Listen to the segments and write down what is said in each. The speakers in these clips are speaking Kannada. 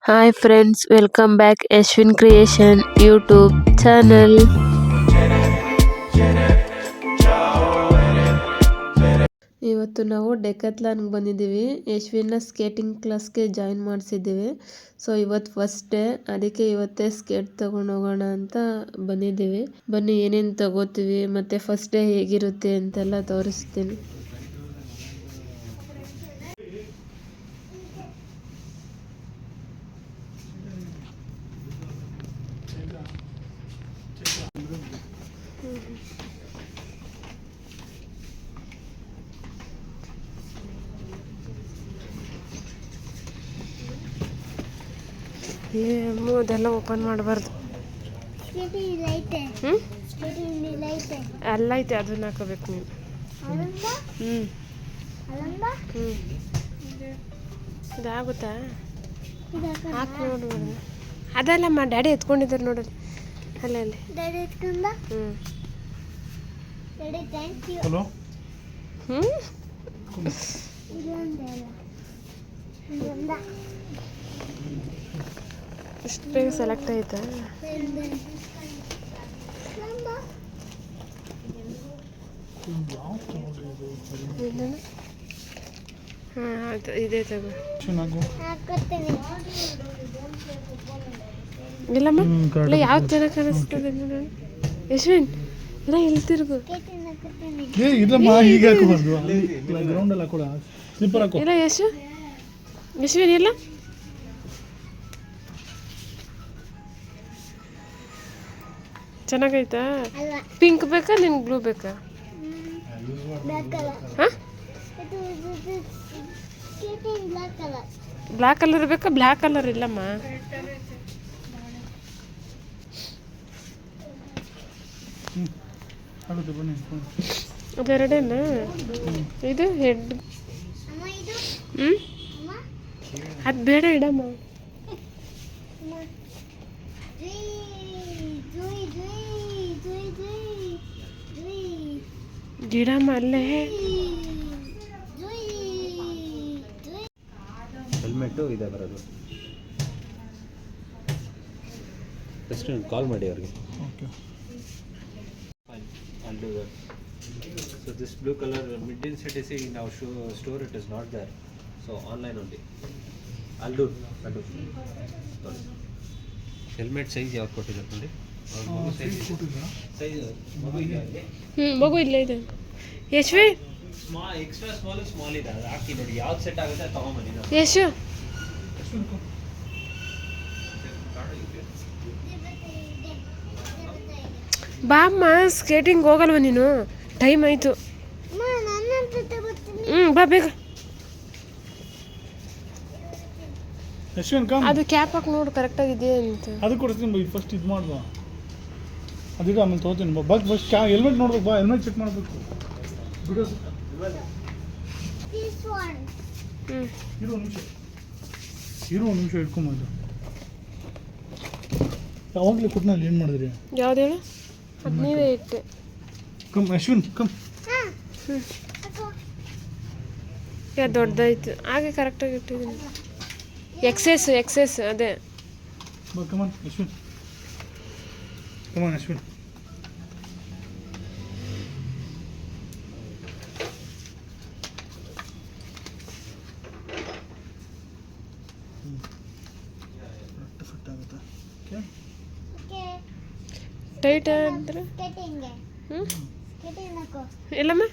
Hi friends, welcome back Ashwin Creation YouTube channel. ಇವತ್ತು ನಾವು ಡೆಕತ್ಲಾನ್ಗೆ ಬಂದಿದ್ದೀವಿ. ಯಶ್ವಿನ ಸ್ಕೇಟಿಂಗ್ ಕ್ಲಾಸ್ಗೆ ಜಾಯಿನ್ ಮಾಡಿಸಿದ್ದೀವಿ. ಸೊ ಇವತ್ತು ಫಸ್ಟ್ ಡೇ, ಅದಕ್ಕೆ ಇವತ್ತೇ ಸ್ಕೇಟ್ ತಗೊಂಡೋಗೋಣ ಅಂತ ಬಂದಿದ್ದೀವಿ. ಬನ್ನಿ ಏನೇನು ತಗೋತೀವಿ ಮತ್ತು ಫಸ್ಟ್ ಡೇ ಹೇಗಿರುತ್ತೆ ಅಂತೆಲ್ಲ ತೋರಿಸ್ತೀನಿ. ಅದೆಲ್ಲ ಓಪನ್ ಮಾಡಬಾರ್ದು. ಅಲ್ಲ ಐತೆ, ಅದನ್ನ ಹಾಕೋಬೇಕು ನೀನು. ಇದಾಗುತ್ತಾ? ಹಾಕಿ ನೋಡು. ಅದಲ್ಲಮ್ಮ, ಡ್ಯಾಡಿ ಎತ್ಕೊಂಡಿದ್ದಾರೆ ನೋಡಲ್ಲಿ. ಅಲ್ಲ ಅಲ್ಲಿ. ಇಷ್ಟು ಬೇಗ ಸೆಲೆಕ್ಟ್ ಆಯ್ತಾ? ಆಯ್ತು, ಇದೇ ತಗೋ. ಇಲ್ಲಮ್ಮ, ಇಲ್ಲ ಯಾವ್ದು ಚೆನ್ನಾಗಿ ಕಾಣಿಸ್ತದೆ ನೋಡಿ. ಯಶ್ವಿನ್, ಇಲ್ಲ ಇಲ್ಲಿ ತಿರುಗು. ಇಲ್ಲ ಯಶ್ವಿನ್ ಇಲ್ಲ. ಚೆನ್ನಾಗೈತಾ? ಪಿಂಕ್ ಬೇಕಾ ನಿನ್ಗೆ ಬ್ಲೂ ಬೇಕಾ? ಬ್ಲ್ಯಾಕ್ ಕಲರ್ ಬೇಕಾ? ಬ್ಲ್ಯಾಕ್ ಕಲರ್ ಇಲ್ಲಮ್ಮ. ಅದೆರಡೇನಾ? ಇದು ಹೆಡ್. ಅದು ಬೇಡ, ಇಡಮ್ಮ. ಗಿಡಮ್ಮ ಅಲ್ಲೇ. ಹೆಲ್ಮೆಟ್ಟು ಇದೆ ಬರೋದು. ಜಸ್ಟ್ ಕಾಲ್ ಮಾಡಿ ಅವ್ರಿಗೆ. Okay. I'll do that. So this blue color mid-in CTC in our store it is not there. So online only. I'll do. Sorry. Helmet size ಯಾವ್ದು ಕೊಟ್ಟಿದ್ದಾರೆ ನೋಡಿ. ಮಗು ಸೈಜ್ ಮಗು ಇದೆ. ಮಗು ಇಲ್ಲ ಇದೆ. ಯಶ್ವಿ ಸ್ಮಾಲ್, ಎಕ್ಸ್ಟ್ರಾ ಸ್ಮಾಲ್ ಇದೆ. ಅದು ಹಾಕಿ ನೋಡಿ ಯಾವ್ದು ಸೆಟ್ ಆಗುತ್ತೆ ತಗೊಂಬನ್ನಿ ನಾವು. ಯಶು ಬಾಮ್ಮ, ಸ್ಕೇಟಿಂಗ್ ಹೋಗಲ್ವ ನೀನು? ಟೈಮ್ ಆಯಿತು. ಬಾ ಬೇಗ. ಅದು ಕ್ಯಾಪ್ ಹಾಕಿ ನೋಡು ಕರೆಕ್ಟಾಗಿದೆ ಅಂತ. ಅದು ಕೊಡ್ತೀನಿ. ಫಸ್ಟ್ ಇದು ಮಾಡುವ, ಅದೀಗ ಆಮೇಲೆ ತೊಗೋತೀನಿ. ಬಾ ಫಸ್ಟ್ ಹೆಲ್ಮೆಟ್ ನೋಡ್ಬೇಕು. ಬಾ ಹೆಲ್ಮೆಟ್ ಚೆಕ್ ಮಾಡಬೇಕು. ಇರೋ ಒಂದು ನಿಮಿಷ ಇಟ್ಕೊಂಬಂದು ಯಾವಾಗಲೇ ಕೊಟ್ಟನಲ್ಲಿ ಏನು ಮಾಡಿದ್ರಿ? ಯಾವ್ದು ಹೇಳು? ಅದು ನೀವೇ ಇಟ್ಟೆ. Come Ashwin come. ಯಾ ದೊಡ್ಡದಾಯ್ತು. ಹಾಗೆ ಕರೆಕ್ಟಾಗಿ ಇಟ್ಟಿದ್ದೀನಿ. ಎಕ್ಸೆಸ್ ಅದೇ. Come on Ashwin, come on Ashwin. Fit ಆಗುತ್ತಾ? ಟೈಟ್ ಅಂದ್ರೆ ಇಲ್ಲಮ್ಮ,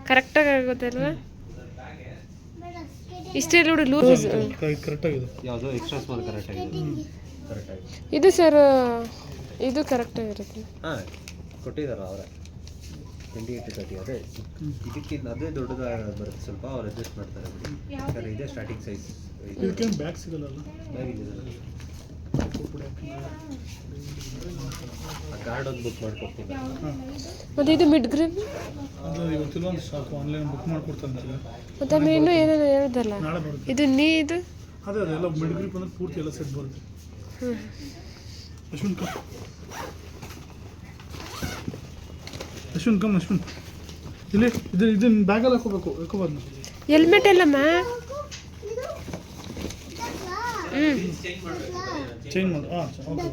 ಕರೆಕ್ಟಾಗಿ ಆಗುತ್ತೆ ಅಲ್ವಾ? ಇಷ್ಟೇ ನೋಡಿ, ಲೂಸ್ ಕರೆಕ್ಟಾಗಿದೆ. ಯಾವುದು ಎಕ್ಸ್ಟ್ರಾ ಸ್ಮಾಲ್ ಕರೆಕ್ಟಾಗಿದೆ. ಇದು ಸರ್, ಇದು ಕರೆಕ್ಟಾಗಿರುತ್ತೆ. ಹಾಂ, ಕೊಟ್ಟಿದ್ದಾರ ಅವರೇ 28-30. ಅದೇ ಇದಕ್ಕಿಂತ ಅದೇ ದೊಡ್ಡದಾಗಿ ಬರುತ್ತೆ ಸ್ವಲ್ಪ. ಅವ್ರು ಅಡ್ಜಸ್ಟ್ ಮಾಡ್ತಾರೆ ಬಿಡಿ. ಸರ್ ಇದೇ ಸ್ಟಾರ್ಟಿಂಗ್ ಸೈಜ್. ಇದಕ್ಕೇನು ಬ್ಯಾಗ್ ಸಿಗಲ್ಲ? ಬ್ಯಾಗ್ ಇದೆ. ಕಾರ್ಡ್ ಒಂದು ಬುಕ್ ಮಾಡ್ಕೊಡ್ತೀನಿ. ಮತ್ತು ಇದು ಮಿಡ್ ಗ್ರಿಪ್ ಅದು ಇವತ್ತಿಲ್ಲ ಒಂದು ಸಾಕು, ಆನ್ಲೈನ್ ಬುಕ್ ಮಾಡ್ಕೊಡ್ತಾರೆ. ಮತ್ತು ಆಮೇಲೆ ಇನ್ನೂ ಏನೇನು ಹೇಳ್ದಲ್ಲ, ನಾಳೆ ಬರುತ್ತೆ. ಇದು ಇದು ಅದೇ ಎಲ್ಲ ಮಿಡ್ ಗ್ರಿಪ್ ಅಂದ್ರೆ ಪೂರ್ತಿ ಎಲ್ಲ ಸೆಟ್ ಬರುತ್ತೆ. ಅಶ್ವಿನ್ ಕಮ್. ಅಶ್ವಿನ್ ಕಮ್ ಅಶ್ವಿನ್. ಇಲ್ಲಿ ಇದನ್ನ ಬ್ಯಾಗಲ್ಲಿ ಹಾಕೋಬೇಕು. ಹಾಕೋಬಾರ್ದು. ಹೆಲ್ಮೆಟ್ ಎಲ್ಲಮ್ಮ? ಚೇಂಜ್ ಮಾಡಬೇಕು. ಚೇಂಜ್ ಮಾಡು. ಹಾಂ ಓಕೆ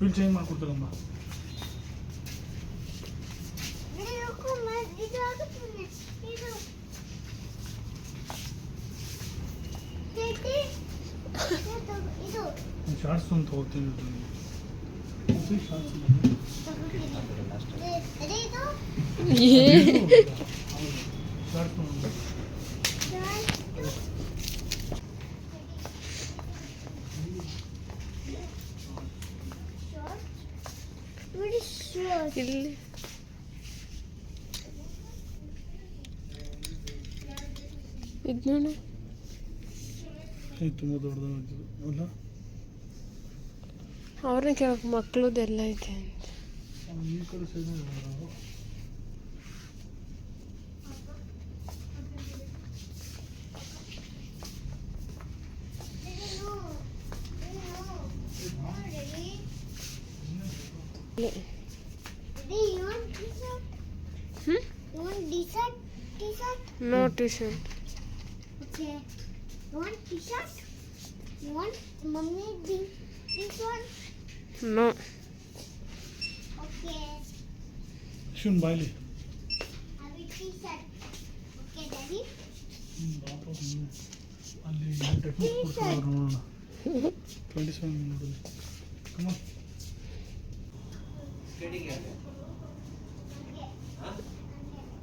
ವೀಲ್ ಚೇಂಜ್ ಮಾಡಿಕೊಡ್ತೀರಮ್ಮ. ಶಾರ್ಟ್ಸ್ ಒಂದು ತೊಗೋತೀನಿ. ಶಾರ್ಟ್ಸ್ ಇಲ್ಲಿ ಇದು ನೋಡು. ತುಂಬ ದೊಡ್ಡದಾಗಿದೆ ಅಲ್ಲ. ಅವ್ರನ್ನ ಕೇಳಕ್ಕೆ ಮಕ್ಳದೆಲ್ಲ ಐತೆ ಅಂತ. ಈ ಕಡೆ side no t-shirt. Okay. You want t-shirt? You want mommy this one? No. Okay. Shivan ಬಾಯ್ಲಿ. Have a t-shirt. Okay, daddy. ಅಲ್ಲಿ ಟೆಕ್ನಿಕ್ ಕೊಡ್ತಾರೆ ನೋಡೋಣ. 27 ನೋಡೋದು. Come on. ಸ್ಕೇಟಿಂಗ್ ಯಾಕೆ? ಹಾಂ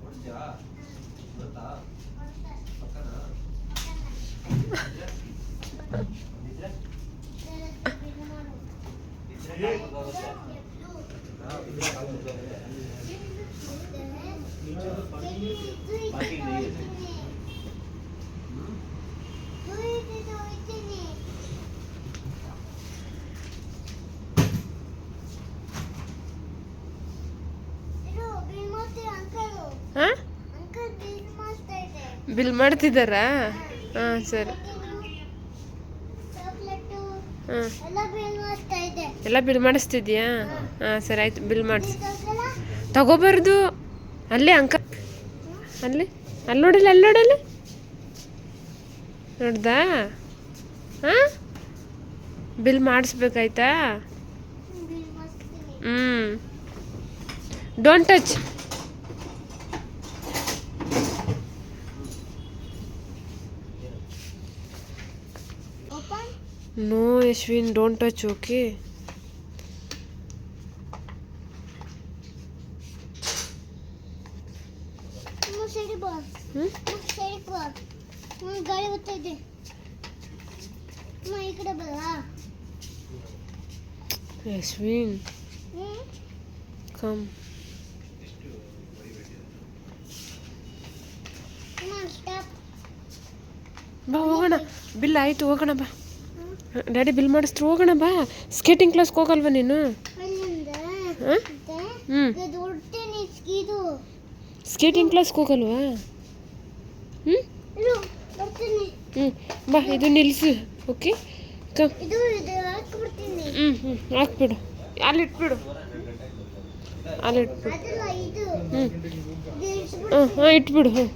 ಹೊಡ್ತೀಯಾ? ಗೊತ್ತಾ? ಪಕ್ಕನಾ? ಹಾಂ ಬಿಲ್ ಮಾಡ್ತಿದ್ದಾರಾ? ಹಾಂ ಸರಿ. ಹಾಂ ಎಲ್ಲ ಬಿಲ್ ಮಾಡಿಸ್ತಿದ್ಯಾ? ಹಾಂ ಸರಿ ಆಯ್ತು, ಬಿಲ್ ಮಾಡಿಸಿ. ತಗೋಬಾರ್ದು. ಅಲ್ಲಿ ಅಂಕಲ್ ಅಲ್ಲಿ ಅಲ್ಲಿ ನೋಡಿಲ್ಲ, ಅಲ್ಲಿ ನೋಡಲ್ಲ ನೋಡ್ದಾ? ಹಾಂ ಬಿಲ್ ಮಾಡಿಸ್ಬೇಕಾಯ್ತಾ? Don't touch. No, Ashwin, don't touch, okay? ಗಾಳಿ ಬರ್ತಾ ಇದೆ. ಈ ಕಡೆ ಬರ. Ashwin, come. ಬಾ ಹೋಗೋಣ. ಬಿಲ್ ಆಯಿತು, ಹೋಗೋಣ ಬಾ. ಡ್ಯಾಡಿ ಬಿಲ್ ಮಾಡಿಸ್ತ್ರು, ಹೋಗೋಣ ಬಾ. ಸ್ಕೇಟಿಂಗ್ ಕ್ಲಾಸ್ಗೆ ಹೋಗಲ್ವಾ ನೀನು? ಸ್ಕೇಟಿಂಗ್ ಕ್ಲಾಸ್ಗೆ ಹೋಗಲ್ವಾ? ಹ್ಞೂ ಬಾ, ಇದು ನಿಲ್ಲಿಸು. Okay come. ಹಾಕ್ಬಿಡು, ಅಲ್ಲಿಟ್ಬಿಡು, ಅಲ್ಲಿಟ್ಬಿಡು. ಹಾಂ ಇಟ್ಬಿಡು. ಹ್ಞೂ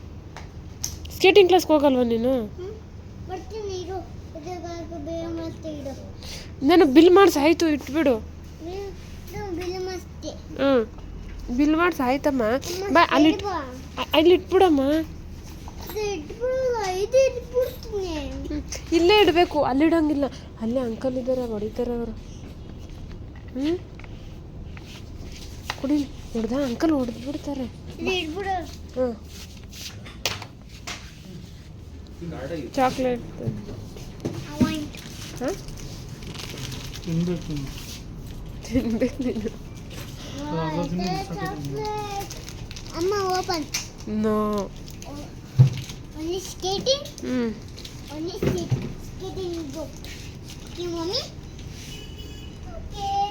ಸ್ಕೇಟಿಂಗ್ ಕ್ಲಾಸ್ಗೆ ಹೋಗಲ್ವಾ ನೀನು? ನಾನು ಬಿಲ್ ಮಾಡಿಸಿ ಆಯಿತು, ಇಟ್ಬಿಡು. ಹ್ಞೂ ಬಿಲ್ ಮಾಡಿಸಿ ಆಯ್ತಮ್ಮ. ಬಾ ಅಲ್ಲಿ ಅಲ್ಲಿ ಇಟ್ಬಿಡಮ್ಮ. ಇಲ್ಲೇ ಇಡಬೇಕು, ಅಲ್ಲಿ ಇಡಂಗಿಲ್ಲ. ಅಲ್ಲೇ ಅಂಕಲ್ ಇದ್ದಾರೆ, ಹೊಡಿತಾರೆ ಅವರು. ಹ್ಞೂ ಕುಡಿ ನೋಡ್ದ, ಅಂಕಲ್ ಹೊಡೆದು ಬಿಡ್ತಾರೆ. ಹಾಂ ಚಾಕ್ಲೇಟ್. ಹಾಂ ತಿನ್ಬೇಕು ತಿನ್ಬೇಕು ನೀನು. ಅಮ್ಮ ಓಪನ್. ನೋ. Only skating? ಹ್ಞೂ Only skating go. You mommy? Okay.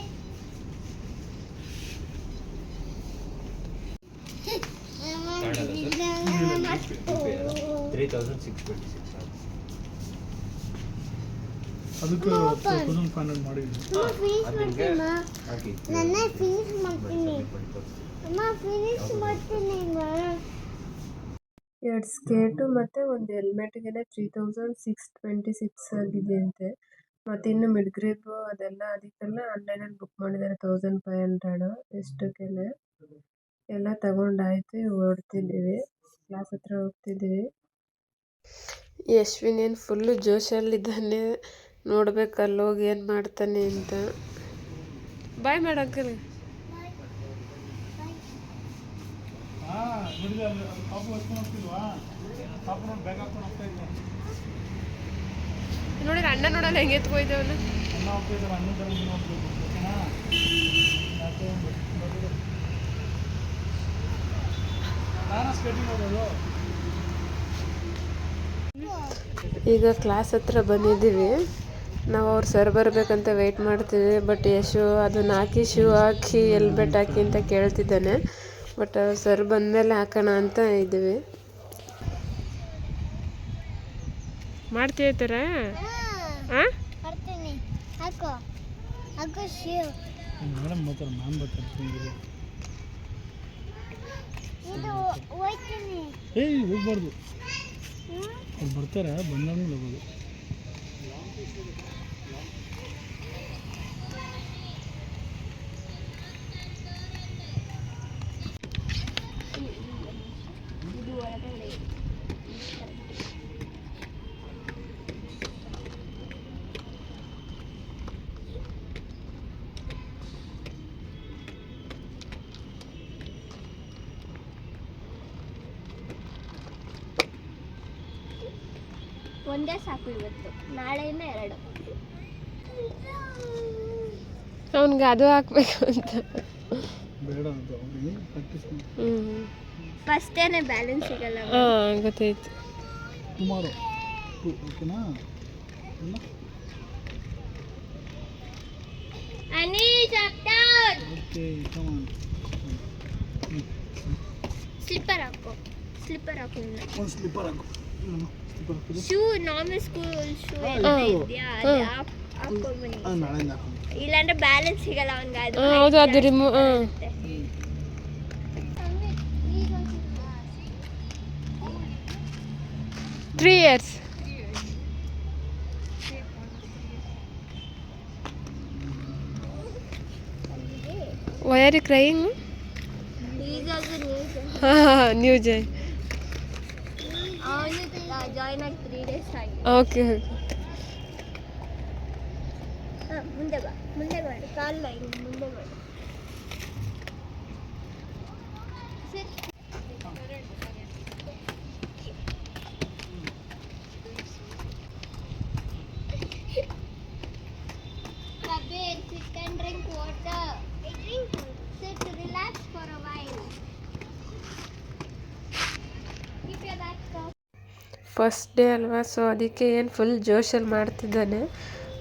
3626. ಅದಕ್ಕೆ 2500 ಮಾಡಿದ್ವಿ. ಹಾಕಿ ನನ್ನ ಫಿನಿಶ್ ಮಾಡ್ತೀನಿ. ಅಮ್ಮ ಫಿನಿಶ್ ಮಾಡ್ತೀನಿ. ಎರಡು ಸ್ಕೇಟು ಮತ್ತು ಒಂದು ಹೆಲ್ಮೆಟ್ಗೆ 3626 ಆಗಿದೆ ಅಂತೆ. ಮತ್ತು ಇನ್ನು ಮಿಡ್ ಗ್ರಿಪ್ಪು ಅದೆಲ್ಲ ಅದಕ್ಕೆಲ್ಲ ಆನ್ಲೈನಲ್ಲಿ ಬುಕ್ ಮಾಡಿದ್ದಾರೆ 1500 ಇಷ್ಟಕ್ಕೆ ಎಲ್ಲ ತಗೊಂಡಾಯ್ತು ಹೊರಡ್ತಿದ್ದೀವಿ. ಕ್ಲಾಸ್ ಹತ್ರ ಹೋಗ್ತಿದ್ದೀವಿ. ಯಶ್ವಿನ್ ಏನು ಫುಲ್ಲು ಜೋಶಲ್ಲಿದ್ದಾನೆ, ನೋಡ್ಬೇಕು ಅಲ್ಲೋಗಿ ಏನು ಮಾಡ್ತಾನೆ ಅಂತ. ಬಾಯ್ ಮಾಡು ಅಂಕಲ್. ಹಾಂ ನೋಡಿದೆ ಅಲ್ಲಿ ಅದು ಪಾಪು ಹಚ್ಕೊಂಡು ಹೋಗ್ತಿಲ್ವಾ, ಪಾಪು ನೋಡಿ ಬ್ಯಾಗ್ ಹಾಕೊಂಡು ಹೋಗ್ತಾ ಇದ್ದೆ. ನೋಡಿದ್ರೆ ಅಣ್ಣ ನೋಡಲ್ಲ ಹೆಂಗೆ ಎತ್ಕೊಯ್ದೆ ಅವನು. ಅಣ್ಣ ಹೋಗ್ತಾ ಇದ್ದಾರೆ, ಅಣ್ಣನ ಥರ ನೀನು ಹೋಗ್ಬೇಕು ಓಕೆನಾ. ಯಾಕೆ ನಾನು ಸ್ಕೇಟಿಂಗ್ ಹೋಗೋದು. ಈಗ ಕ್ಲಾಸ್ ಹತ್ರ ಬಂದಿದ್ದೀವಿ. ನಾವು ಅವ್ರು ಸರ್ ಬರಬೇಕಂತ ವೆಯ್ಟ್ ಮಾಡ್ತೀವಿ. ಬಟ್ ಯಶು ಅದನ್ನ ಹಾಕಿ ಶೂ ಹಾಕಿ ಹೆಲ್ಮೆಟ್ ಹಾಕಿ ಅಂತ ಕೇಳ್ತಿದ್ದಾನೆ. ಬಟ್ ಸರ್ ಬಂದಮೇಲೆ ಹಾಕೋಣ ಅಂತ ಇದ್ದೀವಿ. ಮಾಡ್ತೀಯ ಥರ ಬರ್ತೀನಿ. ಹಾಕೋ ಹಾಕೋ ಶೂ. ಮೇಡಮ್ ಬರ್ತಾರೆ, ನಾನು ಬರ್ತೀನಿ. ಇದು ಹೋಯ್ತೀನಿ. ಏಯ್ ಹೋಗ್ಬಾರ್ದು, ಅವ್ರು ಬರ್ತಾರೆ, ಬಂದಾದ್ಮೇಲೆ ಹೋಗೋದು. ಒಂದೇ ಸಾಕು ಇವತ್ತು, ನಾಳೆಯಿಂದ 2. ಅವನಿಗೆ ಅದು ಹಾಕ್ಬೇಕು ಅಂತ. ಬೇಡ ಅಂತ ಅವ್ರಿಗೆ ಪ್ರಾಕ್ಟೀಸ್ ಮಾಡಿ. ಫಸ್ಟೇನೆ ಬ್ಯಾಲೆನ್ಸ್ ಸಿಗಲ್ಲ. ಹಾಂ ಗೊತ್ತಾಯ್ತು. ಟುಮಾರೋ ಓಕೆನಾ. Anish up down. Okay come on. Slipper ಹಾಕೋ, ಸ್ಲಿಪ್ಪರ್ ಹಾಕೋ. ಒಂದು ಸ್ಲಿಪ್ಪರ್ ಹಾಕು. ಶೂ ನಾರ್ಮಲ್ ಸ್ಕೂಲ್ ಶೂ ಎಲ್ಲ ಇದೆಯಾ, ಅದು ಹಾಕೊಂಡ್ಬನ್ನಿ. ನಾಳೆಯಿಂದ ಹಾಕೊಂಡು. ಇಲ್ಲಾಂದ್ರೆ ಬ್ಯಾಲೆನ್ಸ್ ಸಿಗಲ್ಲ ಅವನಿಗೆ. ಅದು ಹೌದು, ಅದು remove. 3 years. Why are you crying? New join. ಅವನು ಜಾಯ್ನ್ ಆಗಿ 3 days ಆಗಿದೆ. ಓಕೆ. ಮುಂದೆ ಬಾ, ಮುಂದೆ ಮಾಡು, ಕಾಲ್ ಮುಂದೆ ಮಾಡು. Sit and drink water. Sit, relax for a while. Keep your back up. First day ಅಲ್ವಾ, ಸೊ ಅದಕ್ಕೆ ಏನು ಫುಲ್ ಜೋಶಲ್ಲಿ ಮಾಡ್ತಿದ್ದಾನೆ.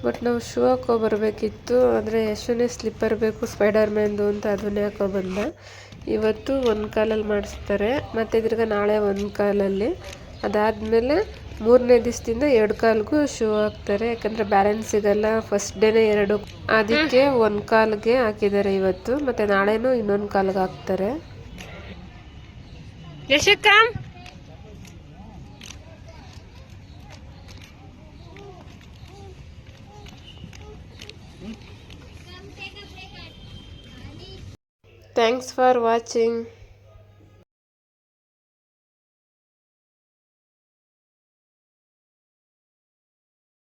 ಬಟ್ ನಾವು ಶೂ ಹಾಕೊಬರ್ಬೇಕಿತ್ತು, ಆದರೆ ಯಶುನೇ ಸ್ಲಿಪ್ಪರ್ ಬೇಕು ಸ್ಪೈಡರ್ ಮ್ಯಾನ್ದು ಅಂತ ಅದನ್ನೇ ಹಾಕೊಬಂದ. ಇವತ್ತು ಒಂದು ಕಾಲಲ್ಲಿ ಮಾಡಿಸ್ತಾರೆ, ಮತ್ತು ತಿರ್ಗ ನಾಳೆ ಒಂದು ಕಾಲಲ್ಲಿ. ಅದಾದಮೇಲೆ 3ನೇ ದಿವಸದಿಂದ 2 ಕಾಲಿಗೂ ಶೂ ಹಾಕ್ತಾರೆ, ಯಾಕಂದರೆ ಬ್ಯಾಲೆನ್ಸ್ ಸಿಗಲ್ಲ. ಫಸ್ಟ್ ಡೇನೇ 2, ಅದಕ್ಕೆ 1 ಕಾಲಿಗೆ ಹಾಕಿದ್ದಾರೆ ಇವತ್ತು, ಮತ್ತು ನಾಳೆನೂ ಇನ್ನೊಂದು ಕಾಲಿಗೆ ಹಾಕ್ತಾರೆ. ಯಶಕ್ಕಮ್ Thanks for watching.